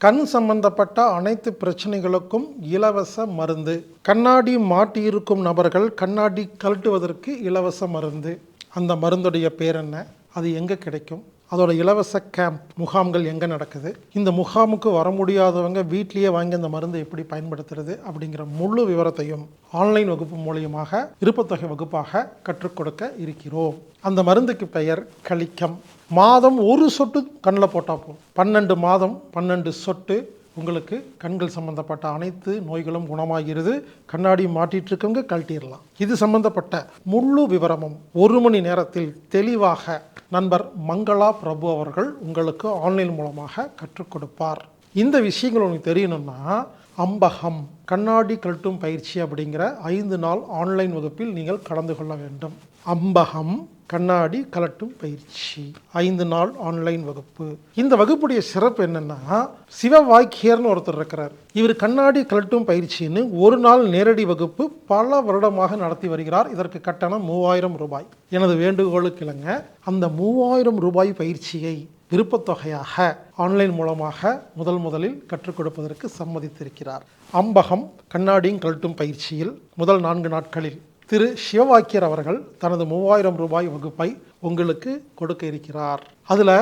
கண் சம்பந்தப்பட்ட அனைத்து பிரச்சனைகளுக்கும் இலவச மருந்து. கண்ணாடி மாட்டியிருக்கும் நபர்கள் கண்ணாடி கழட்டுவதற்கு இலவச மருந்து. அந்த மருந்துடைய பேர் என்ன, அது எங்கே கிடைக்கும், அதோட இலவச கேம்ப் முகாம்கள் எங்கே நடக்குது, இந்த முகாமுக்கு வர முடியாதவங்க வீட்லேயே வாங்கி அந்த மருந்தை எப்படி பயன்படுத்துறது அப்படிங்கிற முழு விவரத்தையும் ஆன்லைன் வகுப்பு மூலியமாக விருப்பத்தொகை வகுப்பாக கற்றுக் கொடுக்க இருக்கிறோம். அந்த மருந்துக்கு பெயர் கலிக்கம். மாதம் ஒரு சொட்டு கண்ணில் போட்டால் போதும். 12 மாதம் 12 சொட்டு உங்களுக்கு கண்கள் சம்பந்தப்பட்ட அனைத்து நோய்களும் குணமாகிறது. கண்ணாடி மாட்டிட்டு இருக்கவங்க கழட்டிடலாம். இது சம்பந்தப்பட்ட முழு விவரமும் 1 மணி நேரத்தில் தெளிவாக நண்பர் மங்களா பிரபு அவர்கள் உங்களுக்கு ஆன்லைன் மூலமாக கற்றுக் கொடுப்பார். இந்த விஷயங்கள் உங்களுக்கு தெரியணும்னா அம்பகம் கண்ணாடி கழட்டும் பயிற்சி அப்படிங்கிற 5 நாள் ஆன்லைன் வகுப்பில் நீங்கள் கலந்து கொள்ள வேண்டும். அம்பகம் கண்ணாடி கழட்டும் பயிற்சி 5 நாள் ஆன்லைன் வகுப்பு. இந்த வகுப்புடைய சிறப்பு என்னன்னா, சிவவாக்கியர்னு ஒருத்தர் இருக்கிறார். இவர் கண்ணாடி கழட்டும் பயிற்சின்னு ஒரு நாள் நேரடி வகுப்பு பல வருடமாக நடத்தி வருகிறார். இதற்கு கட்டணம் 3000 ரூபாய். எனது வேண்டுகோளுக்கு இணங்க அந்த 3000 ரூபாய் பயிற்சியை விருப்பத்தொகையாக ஆன்லைன் மூலமாக முதலில் கற்றுக் கொடுப்பதற்கு சம்மதித்திருக்கிறார். அம்பகம் கண்ணாடியும் கழட்டும் பயிற்சியில் முதல் 4 நாட்களில் திரு சிவவாக்கியர் அவர்கள் தனது 3000 ரூபாய் வகுப்பை உங்களுக்கு கொடுக்க இருக்கிறார். அதில்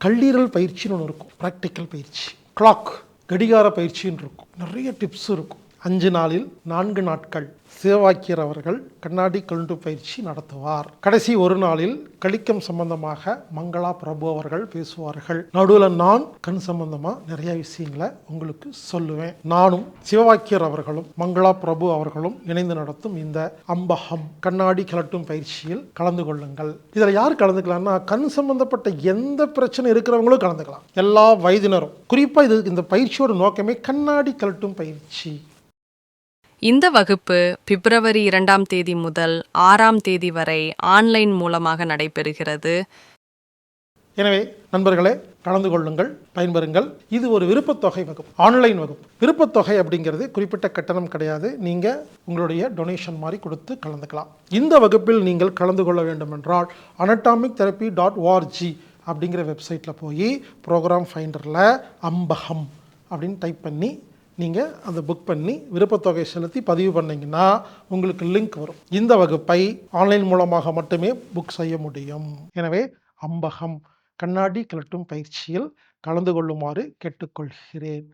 கல்லீரல் பயிற்சின்னு ஒன்று இருக்கும், ப்ராக்டிக்கல் பயிற்சி, கிளாக் கடிகார பயிற்சின்னு இருக்கும், நிறைய டிப்ஸ் இருக்கும். 5 நாளில் 4 நாட்கள் சிவவாக்கியர் அவர்கள் கண்ணாடி கழட்டும் பயிற்சி நடத்துவார். கடைசி ஒரு நாளில் கலிக்கம் சம்பந்தமாக மங்களா பிரபு அவர்கள் பேசுவார்கள். நடுவில் நான் கண் சம்பந்தமாக நிறைய விஷயங்களை உங்களுக்கு சொல்லுவேன். நானும் சிவவாக்கியர் அவர்களும் மங்களா பிரபு அவர்களும் இணைந்து நடத்தும் இந்த அம்பகம் கண்ணாடி கழட்டும் பயிற்சியில் கலந்து கொள்ளுங்கள். இதில் யார் கலந்துக்கலாம்னா, கண் சம்பந்தப்பட்ட எந்த பிரச்சனை இருக்கிறவங்களும் கலந்துக்கலாம். எல்லா வயதினரும். குறிப்பாக இந்த பயிற்சியோட நோக்கமே கண்ணாடி கழட்டும் பயிற்சி. இந்த வகுப்பு பிப்ரவரி 2ஆம் தேதி முதல் 6ஆம் தேதி வரை ஆன்லைன் மூலமாக நடைபெறுகிறது. எனவே நண்பர்களே, கலந்து கொள்ளுங்கள், பயன்பெறுங்கள். இது ஒரு விருப்பத்தொகை வகுப்பு, ஆன்லைன் வகுப்பு. விருப்பத்தொகை அப்படிங்கிறது குறிப்பிட்ட கட்டணம் கிடையாது. நீங்கள் உங்களுடைய டொனேஷன் மாதிரி கொடுத்து கலந்துக்கலாம். இந்த வகுப்பில் நீங்கள் கலந்து கொள்ள வேண்டும் என்றால் anatomictherapy.org அப்படிங்கிற வெப்சைட்டில் போய் ப்ரோக்ராம் ஃபைண்டரில் அம்பகம் அப்படின்னு டைப் பண்ணி நீங்கள் அதை புக் பண்ணி விருப்பத்தொகை செலுத்தி பதிவு பண்ணிங்கன்னா உங்களுக்கு லிங்க் வரும். இந்த வகுப்பை ஆன்லைன் மூலமாக மட்டுமே புக் செய்ய முடியும். எனவே அம்பகம் கண்ணாடி கழட்டும் பயிற்சியில் கலந்து கொள்ளுமாறு கேட்டுக்கொள்கிறேன்.